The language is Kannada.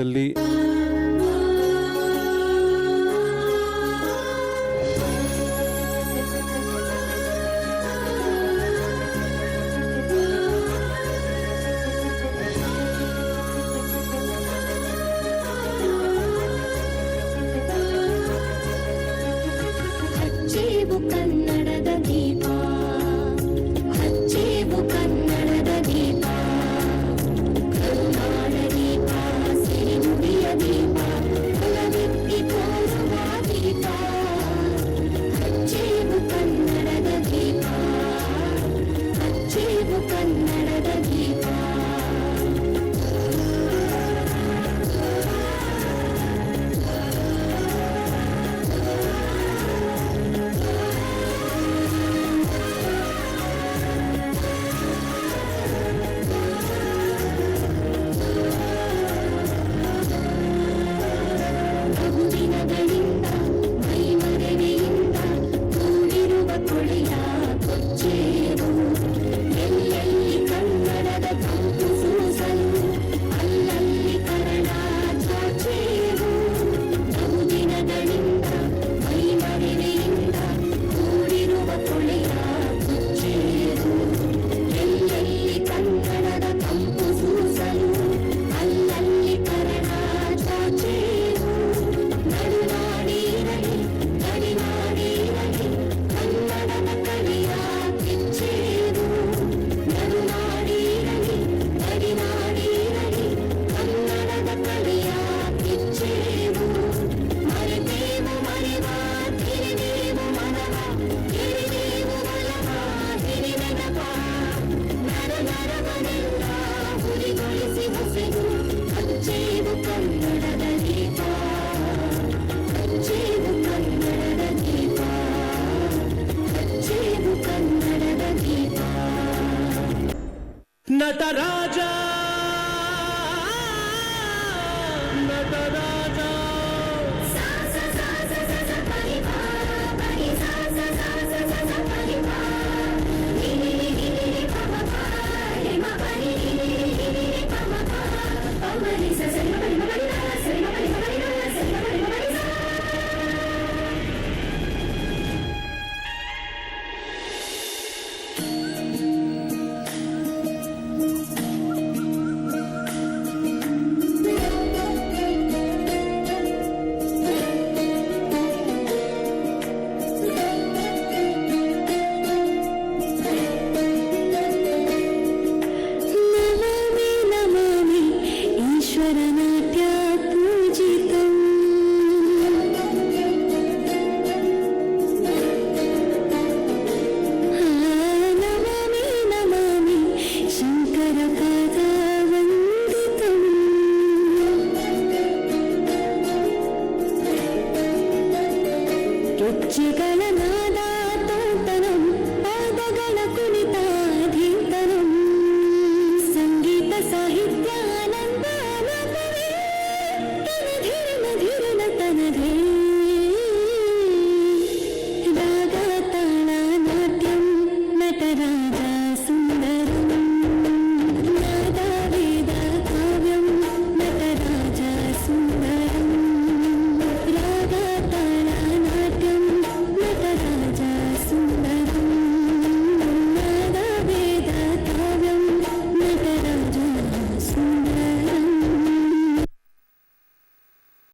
ಅಲ್ಲಿ ಕನ್ನಡದ ದೀಪ ಹಚ್ಚೇವು ಕನ್ನಡದ ದೀಪ ಕರುನಾಡ ದೀಪ ಸಿರಿನುಡಿಯ ದೀಪ ಕುಲವೆತ್ತಿ ತೋರುವ ದೀಪ ಹಚ್ಚೇವು ಕನ್ನಡದ ದೀಪ ಹಚ್ಚೇವು ಕನ್ನಡದ ದೀಪ ಬಹುದಿನಗಳಿಂದ ಮೈಮರೆಯಿಂದ ಕೂಡಿರುವ ಕೊಳೆಯ ಕೊಚ್ಚೇರು ಎಲ್ಲೆಲ್ಲಿ ಕನ್ನಡದ ತಂಪು ಸೂಸಲು ಅಲ್ಲಲ್ಲಿ ಕನ್ನಡ ಚಾಚೇರು ಬಹುದಿನಗಳಿಂದ ಮೈಮರೆಯಿಂದ ಕೂಡಿರುವ ಕೊಳೆಯ ಕೊಚ್ಚೇರು ಎಲ್ಲೆಲ್ಲಿ ಕನ್ನಡದ ತಂಪು ಸೂಸಲು ಅಲ್ಲಲ್ಲಿ ಕನ್ನಡ ಚಾಚೇರು ನಡುನಾಡಿರಲಿ ಗಡಿನಾಡಿರಲಿ ಕನ್ನಡದ ಕಲೆಯ ಕಿಚ್ಚೇರು ನಡುನಾಡಿರಲಿ ಗಡಿನಾಡಿರಲಿ ಕನ್ನಡದ ಕಲೆಯ ಕಿಚ್ಚೇರು ಮರೆತೇವು ಮರೆವ ತಿರಿದೇವು ಮನವ ಹಿರಿದೇವು ಬಲವ ಹಿರಿನೆನಪ ನರ ನರವನೆಲ್ಲ ಹುರಿಗೊಳಿಸಿ ಹೊಸೆದು ಹಚ್ಚೇವು ಕನ್ನಡದ ದೀಪ ಹಚ್ಚೇವು ಕನ್ನಡದ ದೀಪ ಹಚ್ಚೇವು ಕನ್ನಡದ ದೀಪ ನಟರಾಜ ನಟರಾಜ ಸಾ ಸ ಸ ಸ ಸ ಸ ಪರಿವಾ ಪರಿ ಸಾ ಸ ಸ ಸ ಸ ಸ ಪರಿವಾ ಹಿರಿ ಹಿರಿ ಪಮ ಪ ರೆ ಮ ಪರಿ ಹಿರಿ ಪಮ ಪ ಪಮರಿ ಸ ಸರಿ ಮ ಪರಿ ಮ ಪರಿ ರ ಸರಿ ಮ ಪರಿ ಮ ಪರಿ ರ ಸರಿ ಮ ಪರಿ ಮ ಪರಿ ಸ ನಮಾಮಿ ನಮಾಮಿ ಈಶ್ವರನಾಟ್ಯ ಪೂಜಿತಂ ನಮಾಮಿ ನಮಾಮಿ ಶಂಕರ ಪಾದ ವಂದಿತಂ ರುಚಿಗಳ ನಾದ ತೋಂತನಂ ಪಾದಗಳ ಕುಣಿತಾಧೀತನಂ ಸಂಗೀತ ಸಾಹಿತ್ಯಾನಂದಾನಂದವೇ ತನಧೀರನ ಧೀರನ ತನಧೇ